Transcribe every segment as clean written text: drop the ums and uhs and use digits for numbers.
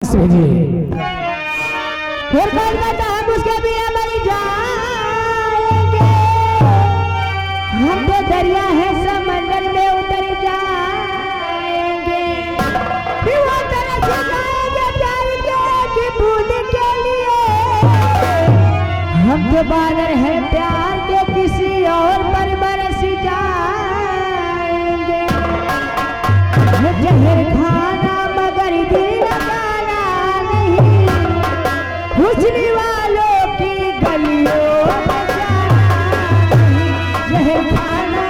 फिर कौन कहता है उसके बिना मर जाएंगे, हम तो दरिया है समंदर में उतर जाएंगे। फिर वो तरस जाएंगे प्यार के बूंद के लिए, हम तो बादल है प्यार के किसी और पर बरस जाएंगे। जहर खाना मगर दिल लगाना नहीं, हुस्न वालों की गलियों में जाना नहीं। जहर खाना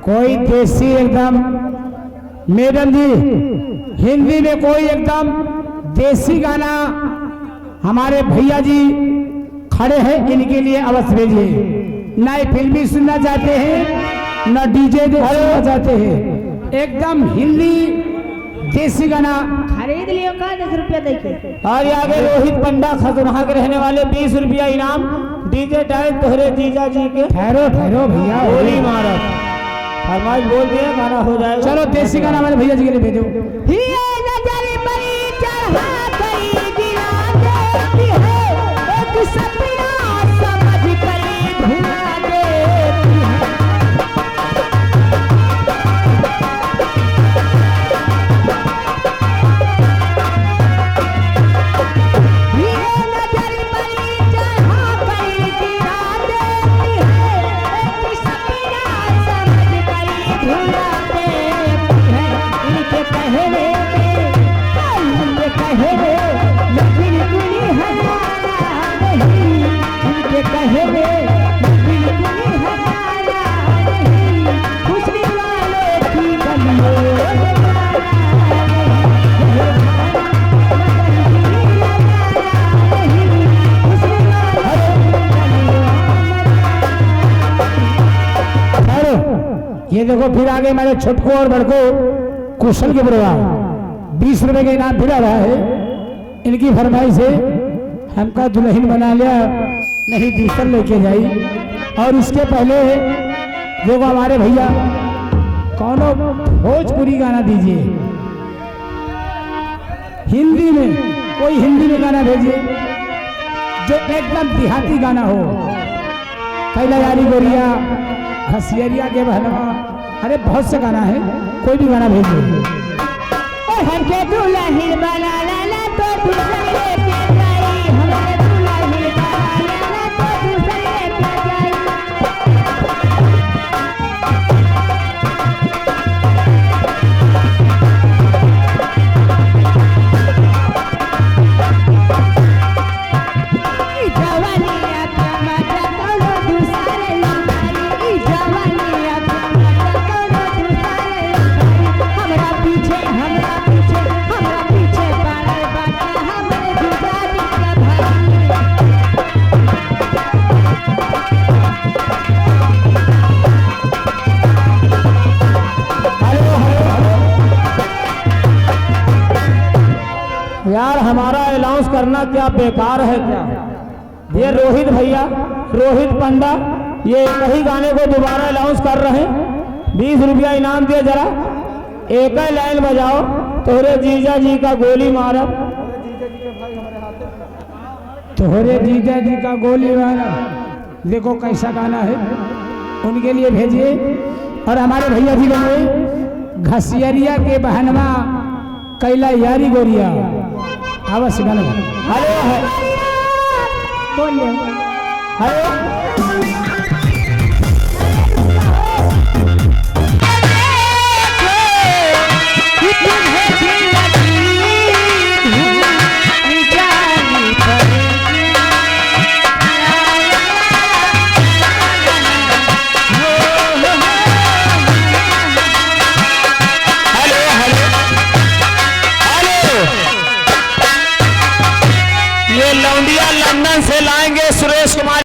कोई देसी एकदम मैडम जी हिंदी में कोई एकदम देसी गाना हमारे भैया जी खड़े हैं, इनके लिए अवश्य भेजिए। न फिल्मी सुनना चाहते हैं न डीजे सुनना चाहते हैं, एकदम हिंदी देसी गाना खरीद लियो का 10 रुपया देके। और आगे रोहित पंडा खजुराहा के रहने वाले 20 रुपया इनाम। डीजे टाइम तोहरे जीजा जी के। ठहरो ठहरो भैया, गोली मारत फरमाइश बोल दिया गाना हो जाएगा। चलो देसी गाना हमारे भैया जी के लिए भेजो। नजर बड़ी चढ़ा गई गिरा देती है, एक सपना समझ कर भुला देती है। नजर बड़ी चढ़ा गई गिरा देती है, एक सपना समझ कर भुला देती है। इनके कहने में इनके कहने में बिल्कुल ही हराना नहीं, इनके कहने में बिल्कुल ही हराना नहीं। खुशी वालों की गलियों में जाना नहीं, खुशी वालों की गलियों में। ये देखो फिर आगे मेरे छोटको और बड़को कुशल के प्रोग्राम 20 रुपए का इनाम फिर आ रहा है। इनकी फरमाइश है हमका दुल्हन बना लिया नहीं दूसर लेके जाई। और इसके पहले देखो हमारे भैया कौनो भोजपुरी गाना दीजिए, हिंदी में कोई हिंदी में गाना भेजिए जो एकदम देहाती गाना हो। कैला यारी गोरिया घसियरिया के बहनवा, अरे बहुत से गाना है, कोई भी गाना भेजिए। हमके दुल्हन बना लाला तो दूसरे लेके जाई, हमारे दुल्हन बना लाला तो दूसरे लेके जाई। जवानिया का मजा कोनो दूसरे लुटाई, जवानिया का मजा कोनो दूसरे लुटाई। हमरा पीछे हमरा पीछे पड़ल बाटे हमरे जुगाड़ी के भाई। यार हमारा अनाउंस करना क्या बेकार है क्या? ये रोहित भैया रोहित पंडा ये कई गाने को दोबारा अनाउंस कर रहे हैं। 20 रुपया इनाम दिया, जरा एक ही लाइन बजाओ तोहरे जीजा जी का गोली मारा। तोहरे जीजा जी का गोली मारा, देखो कैसा गाना है, उनके लिए भेजिए। और हमारे भैया जी बने घसियरिया के बहनवा कैला यारी गोरिया अवश्य गाना। हेलो बोलिए है